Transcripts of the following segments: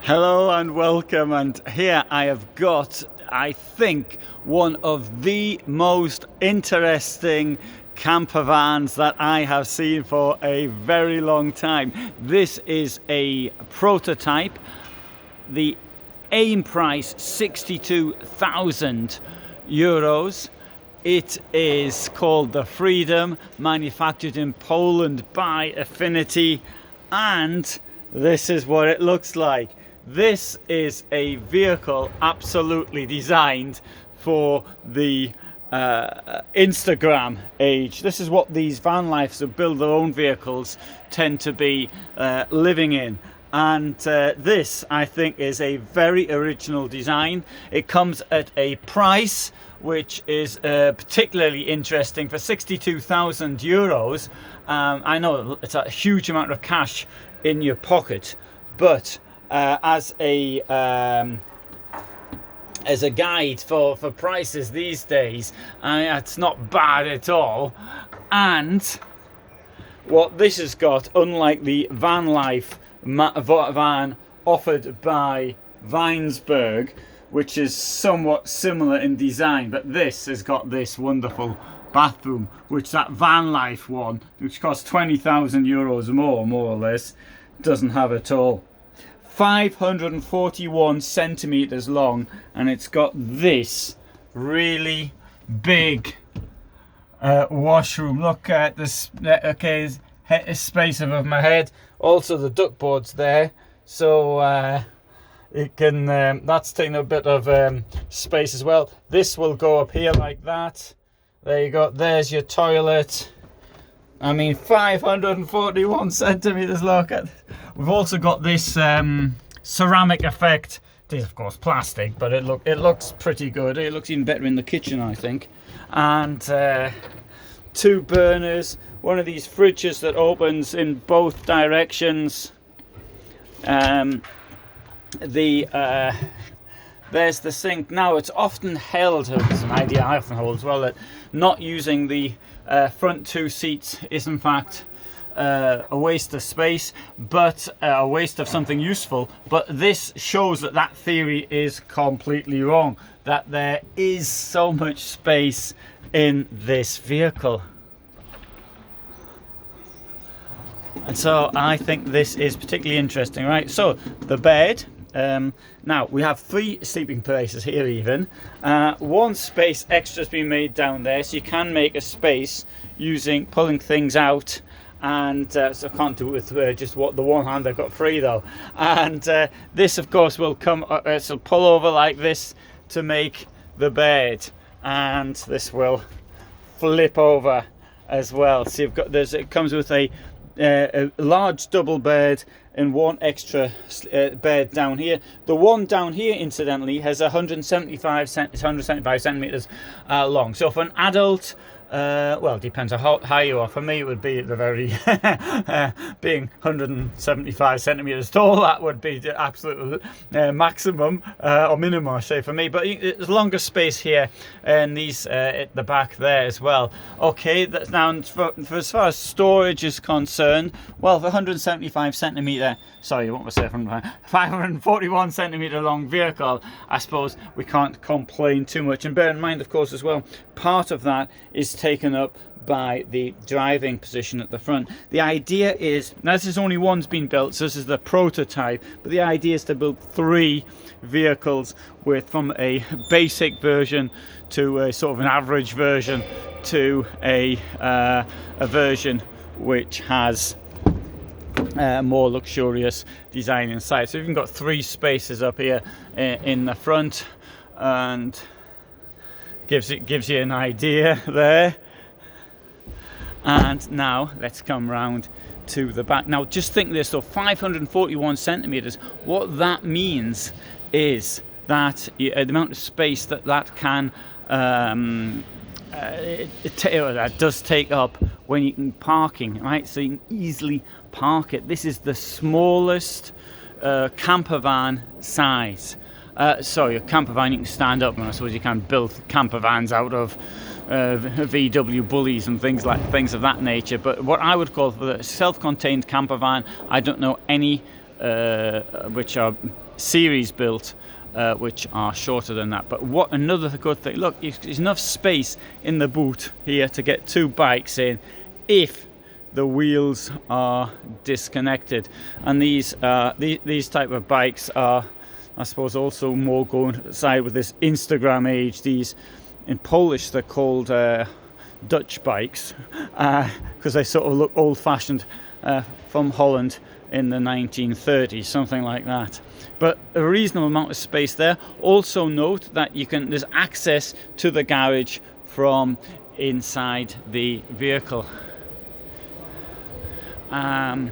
Hello and welcome, and here I have got, I think, one of the most interesting camper vans that I have seen for a very long time. This is a prototype. The aim price €62,000. It is called the Freedom, manufactured in Poland by Affinity, and this is what it looks like. This is a vehicle absolutely designed for the Instagram age. This is what these van lifes who build their own vehicles tend to be living in. And this, I think, is a very original design. It comes at a price which is particularly interesting for €62,000. I know it's a huge amount of cash in your pocket, but as a guide for prices these days, it's not bad at all. And what this has got, unlike the van life van offered by Weinsberg, which is somewhat similar in design, but this has got this wonderful bathroom, which that van life one, which costs €20,000 more or less, doesn't have at all. 541 centimeters long, and it's got this really big washroom. Look at this. Okay, space above my head. Also the duckboard's there, so it can that's taking a bit of space as well. This will go up here like that. There you go. There's your toilet. I mean, 541 centimeters. Look at. We've also got this ceramic effect. It is, of course, plastic, but it looks pretty good. It looks even better in the kitchen, I think. And two burners. One of these fridges that opens in both directions. There's the sink. Now, it's often held, it's an idea I often hold as well, that not using the front two seats is in fact a waste of space, but a waste of something useful. But this shows that that theory is completely wrong, that there is so much space in this vehicle. And so I think this is particularly interesting, right? So the bed, now we have 3 sleeping places here even. One space extra has been made down there, so you can make a space using pulling things out. And so I can't do it with just the one hand I've got free though. And this, of course, will come. So pull over like this to make the bed, and this will flip over as well. So you've got it comes with a large double bed and one extra bed down here. The one down here, incidentally, has 175 centimeters long. So for an adult, well, it depends on how high you are. For me, it would be the very being 175 centimeters tall. That would be the absolute maximum or minimum, I say, for me. But there's longer space here, and these at the back there as well. Okay, that's now for as far as storage is concerned. Well, for 175 centimeter, sorry, what was I saying? 541 centimeter long vehicle, I suppose we can't complain too much. And bear in mind, of course, as well, part of that is taken up by the driving position at the front. The idea is, now this is only one's been built, so this is the prototype, but the idea is to build 3 vehicles from a basic version to a sort of an average version to a version which has more luxurious design inside. So we've even got 3 spaces up here in the front, and gives you an idea there. And now let's come round to the back. Now just think this, though, 541 centimeters. What that means is that the amount of space that can that does take up when you can parking, right? So you can easily park it. This is the smallest camper van size. Sorry, a camper van you can stand up, and I suppose you can build camper vans out of VW bullies and things of that nature. But what I would call for the self-contained camper van, I don't know any which are series built, which are shorter than that. But what another good thing, look, there's enough space in the boot here to get 2 bikes in if the wheels are disconnected. And these type of bikes are, I suppose, also more going side with this Instagram age. These, in Polish, they're called Dutch bikes, because they sort of look old-fashioned, from Holland in the 1930s, something like that. But a reasonable amount of space there. Also note that there's access to the garage from inside the vehicle. Right,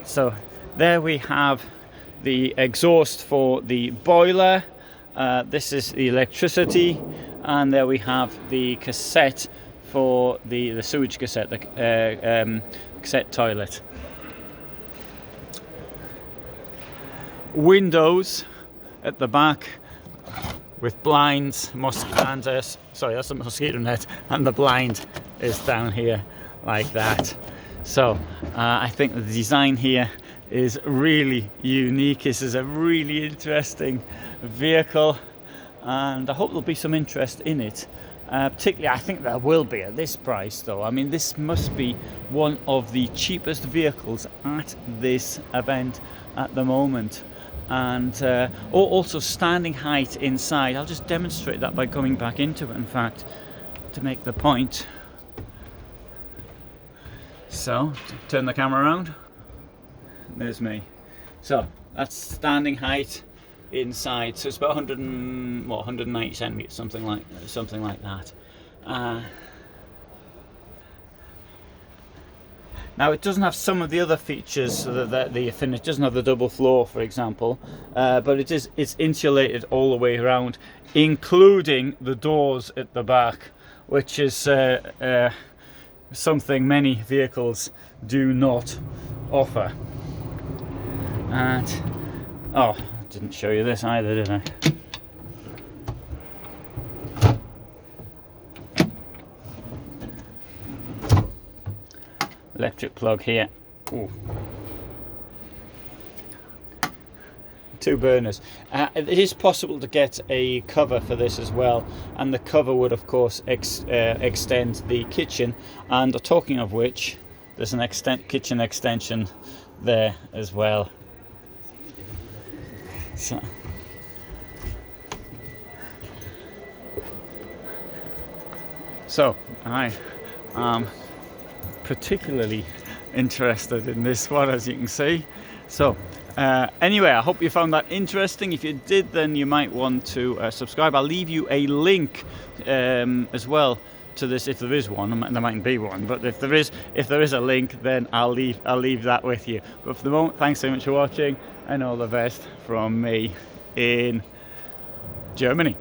so there we have the exhaust for the boiler. This is the electricity, and there we have the cassette for the sewage cassette, the cassette toilet. Windows at the back with blinds, sorry, that's a mosquito net, and the blind is down here like that. So I think the design here is really unique. This is a really interesting vehicle, and I hope there'll be some interest in it. Particularly, I think there will be at this price, though. I mean, this must be one of the cheapest vehicles at this event at the moment. And also standing height inside. I'll just demonstrate that by coming back into it, in fact, to make the point. So, turn the camera around. There's me. So, that's standing height inside. So it's about 190 centimeters, something like that. Now, it doesn't have some of the other features, so that the Affinity doesn't have the double floor, for example, but it's insulated all the way around, including the doors at the back, which is something many vehicles do not offer. And I didn't show you this either, did I? Electric plug here. Ooh. 2 burners. It is possible to get a cover for this as well, and the cover would of course extend the kitchen, and talking of which, there's an kitchen extension there as well. So I am particularly interested in this one, as you can see. So anyway, I hope you found that interesting. If you did, then you might want to subscribe. I'll leave you a link as well to this, if there is one. There mightn't be one, but if there is a link, then I'll leave that with you. But for the moment, thanks so much for watching, and all the best from me in Germany.